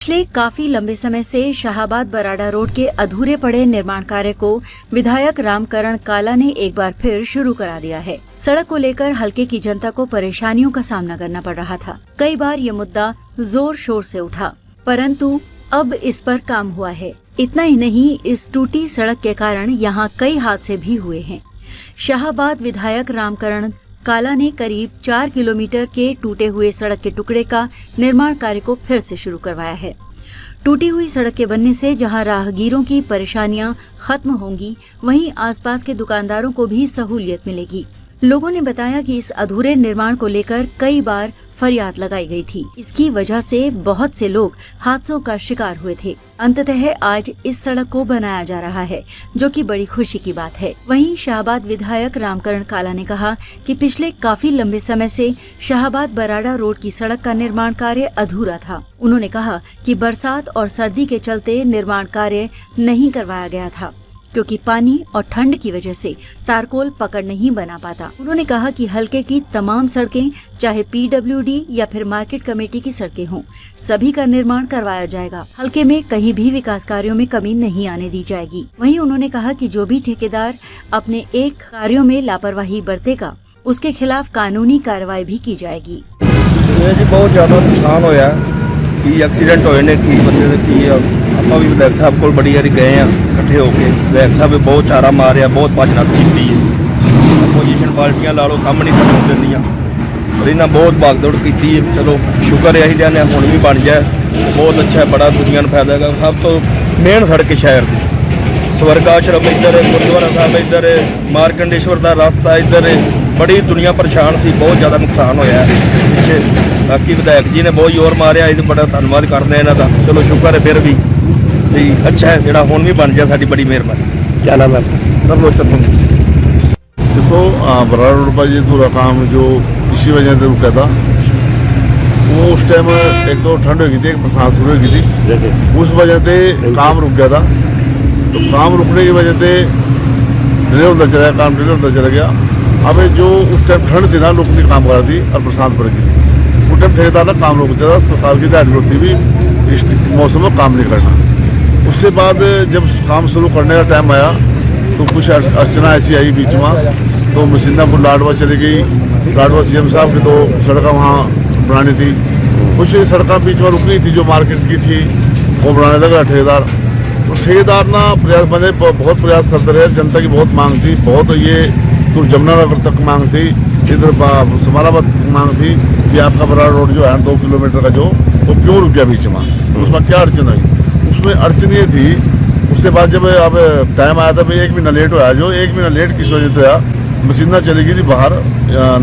पिछले काफी लंबे समय से शाहाबाद बराड़ा रोड के अधूरे पड़े निर्माण कार्य को विधायक रामकरण काला ने एक बार फिर शुरू करा दिया है। सड़क को लेकर हलके की जनता को परेशानियों का सामना करना पड़ रहा था। कई बार ये मुद्दा जोर शोर से उठा, परंतु अब इस पर काम हुआ है। इतना ही नहीं, इस टूटी सड़क के कारण यहाँ कई हादसे भी हुए हैं। शाहाबाद विधायक रामकरण काला ने करीब 4 किलोमीटर के टूटे हुए सड़क के टुकड़े का निर्माण कार्य को फिर से शुरू करवाया है। टूटी हुई सड़क के बनने से जहां राहगीरों की परेशानियां खत्म होंगी, वहीं आसपास के दुकानदारों को भी सहूलियत मिलेगी। लोगों ने बताया कि इस अधूरे निर्माण को लेकर कई बार फरियाद लगाई गई थी। इसकी वजह से बहुत से लोग हादसों का शिकार हुए थे। अंततः आज इस सड़क को बनाया जा रहा है, जो कि बड़ी खुशी की बात है। वहीं शाहाबाद विधायक रामकरण काला ने कहा कि पिछले काफी लंबे समय से शाहाबाद बराड़ा रोड की सड़क का निर्माण कार्य अधूरा था। उन्होंने कहा कि बरसात और सर्दी के चलते निर्माण कार्य नहीं करवाया गया था, क्योंकि पानी और ठंड की वजह से तारकोल पकड़ नहीं बना पाता। उन्होंने कहा कि हलके की तमाम सड़कें, चाहे पीडब्ल्यूडी या फिर मार्केट कमेटी की सड़कें हों, सभी का निर्माण करवाया जाएगा। हलके में कहीं भी विकास कार्यों में कमी नहीं आने दी जाएगी। वहीं उन्होंने कहा कि जो भी ठेकेदार अपने एक कार्यों में लापरवाही बरतेगा, उसके खिलाफ कानूनी कार्रवाई भी की जाएगी। बहुत ज्यादा नुकसान होया कि एक्सीडेंट होए ने कि बंदे की ਆਪਾਂ ਵੀ ਵਿਧਾਇਕ ਸਾਹਿਬ ਕੋਲ ਬੜੀ ਵਾਰੀ ਗਏ ਆ ਇਕੱਠੇ ਹੋ ਕੇ। ਵਿਧਾਇਕ ਸਾਹਿਬ ਨੇ ਬਹੁਤ ਚਾਰਾ ਮਾਰਿਆ, ਬਹੁਤ ਭੱਜਣਾ ਕੀਤੀ ਹੈ। ਆਪੋਜੀਸ਼ਨ ਪਾਰਟੀਆਂ ਲਾ ਲਓ, ਕੰਮ ਨਹੀਂ ਕਰਨ ਦਿੰਦੀਆਂ, ਪਰ ਇਹਨਾਂ ਬਹੁਤ ਭਾਗਦੌੜ ਕੀਤੀ ਹੈ। ਚਲੋ ਸ਼ੁਕਰ ਹੈ, ਅਸੀਂ ਜਾਣਦੇ ਹੁਣ ਵੀ ਬਣ ਜਾਏ, ਬਹੁਤ ਅੱਛਾ ਹੈ, ਬੜਾ ਦੁਨੀਆ ਨੂੰ ਫਾਇਦਾ ਹੈਗਾ। ਸਭ ਤੋਂ ਮੇਨ ਸੜਕ ਸ਼ਹਿਰ ਦੀ ਸਵਰਗ ਆਸ਼ਰਮ ਇੱਧਰ ਹੈ, ਗੁਰਦੁਆਰਾ ਸਾਹਿਬ ਇੱਧਰ ਹੈ, ਮਾਰਕੰਡੇਸ਼ਵਰ ਦਾ ਰਸਤਾ ਇੱਧਰ ਹੈ। ਬੜੀ ਦੁਨੀਆ ਪਰੇਸ਼ਾਨ ਸੀ, ਬਹੁਤ ਜ਼ਿਆਦਾ ਨੁਕਸਾਨ ਹੋਇਆ ਪਿੱਛੇ। ਬਾਕੀ ਵਿਧਾਇਕ ਜੀ ਨੇ ਬਹੁਤ ਜ਼ੋਰ ਮਾਰਿਆ, ਇਹ ਬੜਾ ਧੰਨਵਾਦ ਕਰਦੇ ਇਹਨਾਂ ਦਾ। ਚਲੋ ਸ਼ੁਕਰ ਹੈ ਫਿਰ भी जी अच्छा है, जोड़ा हुण भी बन जाए, साड़ी बड़ी मेहरबानी। क्या नाम है? नवलोचन सिंह। देखो बराड़ा रोड पर ये पूरा काम जो इसी वजह से रुका था, वो उस टाइम एक तो ठंड हो गई थी, एक बरसात शुरू हो गई थी, उस वजह से काम रुक गया था। तो काम रुकने की वजह से डिले होता चला गया, काम डिले होता चला गया। अब जो उस टाइम ठंड थी ना, लोग नहीं काम कर रहा थी और बरसात पड़ गई थी, उस टाइम ठेकेदार ना काम रुक गया था। सरकार की तैयारी होती भी इस मौसम में काम नहीं करना। उससे बाद जब काम शुरू करने का टाइम आया तो कुछ अड़चना ऐसी आई बीच में, तो मसीनापुर लाडवा चली गई। लाडवा सीएम साहब की तो सड़कें वहाँ बनानी थी, कुछ सड़कें बीच में रुकी थी जो मार्केट की थी, वो बनाने लगा ठेकेदार। तो ठेकेदार ना प्रयास बने, बहुत प्रयास करते रहे। जनता की बहुत मांग थी, बहुत ये तो जमुनानगर तक मांग थी, इधर समाराबाद मांग थी कि आपका बराड़ा रोड जो है 2 किलोमीटर का जो, वो क्यों रुक गया बीच में, उसमें क्या अड़चन आई। उसमें अड़चन ये थी, उसके बाद जब अब टाइम आया था भाई 1 महीना लेट हुआ। जो 1 महीना लेट किस वजह से आया, मशीना चली गई थी बाहर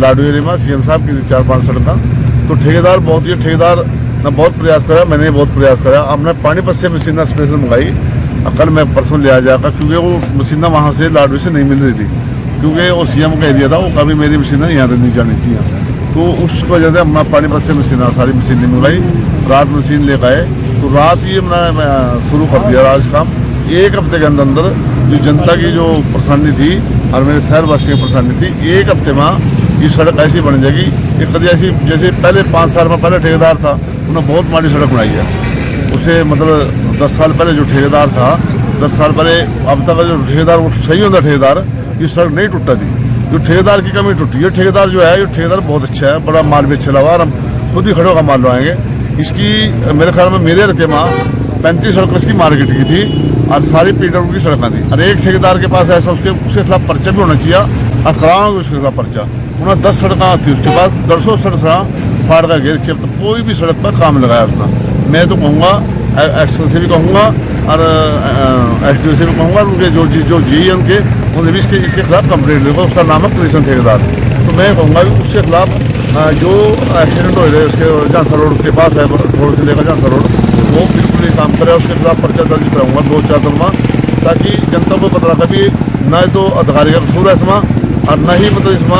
लाडू एरिया में, सीएम साहब की 4-5 सड़क। तो ठेकेदार ठेकेदार ने बहुत प्रयास करा, मैंने बहुत प्रयास करा। हमने पानीपत से मशीना स्पेशल मंगाई, कल मैं परसों ले आ जाएगा, क्योंकि वो मशीना वहाँ से लाडू से नहीं मिल रही थी, क्योंकि वो सीएम का एरिया था, वो कभी मेरी मशीना यहाँ तक नहीं जानी थी। तो उस वजह से हमने पानीपत से मशीना सारी मशीन मंगाई, रात मशीन ले गए। तो रात ये मैंने शुरू कर दिया आज काम। 1 हफ्ते के अंदर अंदर जो जनता की जो परेशानी थी और मेरे शहरवासियों की परेशानी थी, 1 हफ्ते में ये सड़क ऐसी बन जाएगी। एक कभी ऐसी जैसे पहले 5 साल में पहले ठेकेदार था, उन्होंने बहुत माड़ी सड़क बनाई है। उसे मतलब 10 साल पहले जो ठेकेदार था, 10 साल पहले अब तक जो ठेकेदार वो सही होता ठेकेदार, ये सड़क नहीं टूटा थी। जो ठेकेदार की कमी टूटी है। ठेकेदार जो है, ये ठेकेदार बहुत अच्छा है, बड़ा माल भी अच्छा लगा, और हम खुद ही खड़े होकर माल लगाएंगे। इसकी मेरे ख्याल में मेरे रखे में 35 सड़क इसकी मार्केट की थी और सारी पीडब्ल्यू की सड़कें थी। और एक ठेकेदार के पास ऐसा उसके खिलाफ पर्चा भी होना चाहिए और कराओगे उसके खिलाफ पर्चा। उन्होंने 10 सड़कें थी उसके पास, 150 सड़क फाड़ का घेर के, तो कोई भी सड़क पर काम लगाया उसने। मैं तो कहूँगा एक्शन से भी कहूँगा और SDO से भी कहूँगा, उनके जो जी उनके उन्हें भी इसके खिलाफ कंप्लेंट देगा। उसका नाम है कृष्ण ठेकेदार। तो मैं कहूँगा कि उसके खिलाफ जो एक्सीडेंट हो रहे उसके झांसा रोड के पास है, रोड से लेकर झांसा रोड, वो बिल्कुल ही काम करे। उसके खिलाफ पर्चा दर्ज कराऊंगा 2-4 दिन में, ताकि जनता को पता लगा कि न तो अधिकारी का कसूर है इसमें और न ही मतलब इसमें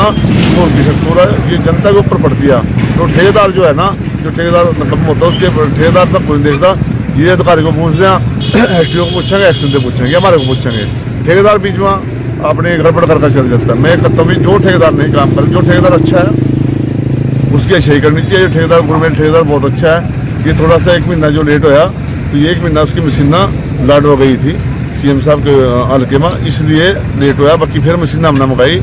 कौन की कसूर है, ये जनता के ऊपर पड़ती है। तो ठेकेदार जो है ना, जो ठेकेदार कम होता है, उसके ठेकेदार तक कोई देखता। ये अधिकारी को पूछ दें, SDO को पूछेंगे, एक्शन से पूछेंगे, हमारे को पूछेंगे। ठेकेदार बीच में अपने गड़बड़ करके चल जाता है। मैं कहता हूँ जो ठेकेदार नहीं काम करे, जो ठेकेदार अच्छा है उसकी अच्छाई करनी चाहिए। ठेकेदार गवर्नमेंट ठेकेदार बहुत अच्छा है, ये थोड़ा सा 1 महीना जो लेट होया, तो ये 1 महीना उसकी मशीना लड़ हो गई थी सीएम साहब के हल्के में, इसलिए लेट होया। बाकी फिर मशीना हमने मंगाई,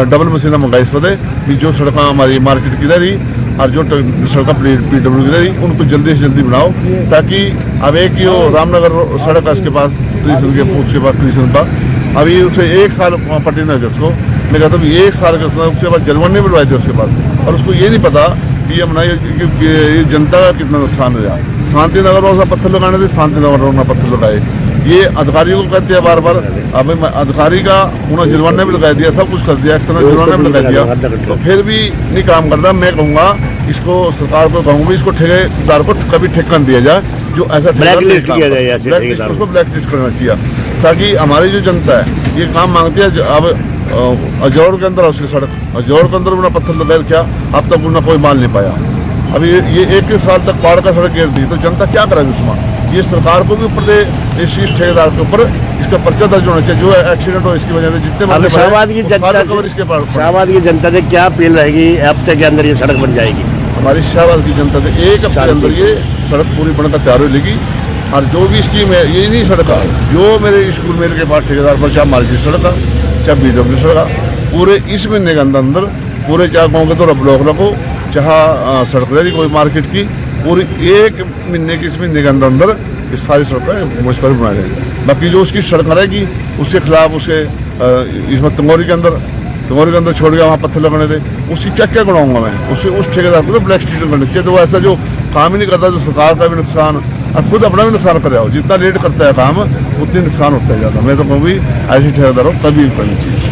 डबल मशीना मंगाई इस पर भी जो सड़क हमारी मार्केट की रही और जो सड़क PW की रही उनको जल्दी से जल्दी बनाओ, ताकि अब एक यो रामनगर सड़क है उसके पास उसके बाद कृष्ण का अभी उसे 1 साल पट्टी न उसको, मैं कहता हूँ 1 साल का उसके बाद जलवन नहीं बनवाए थे उसके पास, और उसको ये नहीं पता कि हमने ये जनता का कितना नुकसान हो जाए। शांति नगर में पत्थर लगाने थे, शांति नगर में पत्थर लगाए, ये अधिकारियों को कहते हैं बार बार। अब अधिकारी का उन्होंने जुर्माना भी लगा दिया, सब कुछ कर दिया, एक्शन जुर्माना भी लगा दिया, तो फिर भी नहीं काम कर रहा। मैं कहूँगा इसको सरकार को कहूँगा इसको ठेकेदार को कभी ठेका दिया जाए, जो ऐसा ब्लैकलिस्ट किया जाए, उसको ब्लैकलिस्ट करना चाहिए, ताकि हमारी जो जनता है ये काम मांगती है। अब अजौड़ के अंदर उसकी सड़क, अजौड़ के अंदर उन्होंने पत्थर लगाया, क्या अब तक उन्होंने कोई माल नहीं पाया। अभी ये 1 साल तक पहाड़ का सड़क गिर दी, तो जनता क्या करेगी उसमें। ये सरकार को भी ऊपर दे, इस ठेकेदार के ऊपर इसका पर्चा दर्ज होना चाहिए, जो एक्सीडेंट हो इसकी वजह से जितने शाहबाद की जनता से क्या अपील रहेगी, हफ्ते के अंदर ये सड़क बन जाएगी? हमारी शाहबाद की जनता से 1 हफ्ते के अंदर ये सड़क पूरी बनकर तैयार हो लेगी। और जो भी स्कीम है, ये नहीं सड़क जो मेरे स्कूल मेरे के पास ठेकेदार पर चाहे मार्केट सड़क है चाहे PW सड़क, पूरे इस महीने के अंदर पूरे चाहे गाँव के दौरा ब्लॉक रखो, चाहे सड़क रही कोई मार्केट की, पूरी 1 महीने की इस महीने के अंदर ये सारी सड़कें मुझ पर बना जाएगी। बाकी जो उसकी सड़क रहेगी उसके खिलाफ उसे इसमें तंगौरी के अंदर छोड़ गया, वहाँ पत्थर लगाने थे, उसकी क्या बनाऊंगा मैं, उस ठेकेदार को तो ब्लैक लिस्ट करना चाहिए। तो वो ऐसा जो काम ही नहीं करता, जो सरकार का भी नुकसान और खुद अपना भी नुकसान कर रहा हो, जितना लेट करता है काम उतनी नुकसान होता है ज़्यादा। मैं तो कहूँ भी ऐसी ठेकेदारों कभी करनी चाहिए।